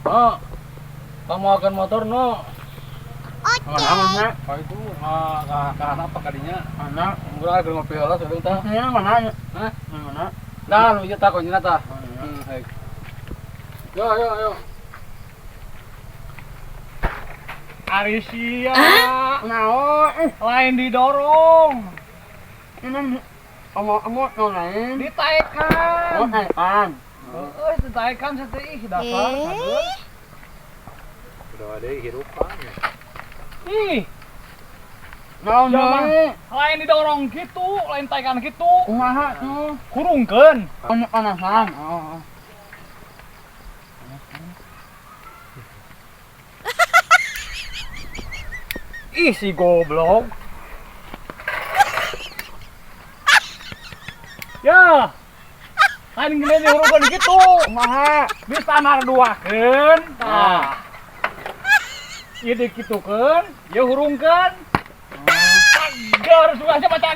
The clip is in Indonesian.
Oh, kamu akan motor no? Mana? Kau itu karena apa kadinya? Mana? Murah ke ngopi heula sudah tah. Ini mana? Hah? Mana? Nah, lu kita kau nyata. Baik. Yo. Arisia, Naon? lain didorong, Ini kamu lain. ditaikkan. Oh, naikan. Ditaikkan setih dasar. Udah ada hirupan. Ih, Naon Jangan. deui? lain didorong gitu, lain taikan gitu. Kumaha tuh? Kurungkeun. Panasan. Oh. Ih si goblok. Ya. Lain gini dihurungkeun gitu. Kumaha? Disanar duakeun. Tah. Ieu dikitukeun, ieu hurungkeun. Agar sudah macam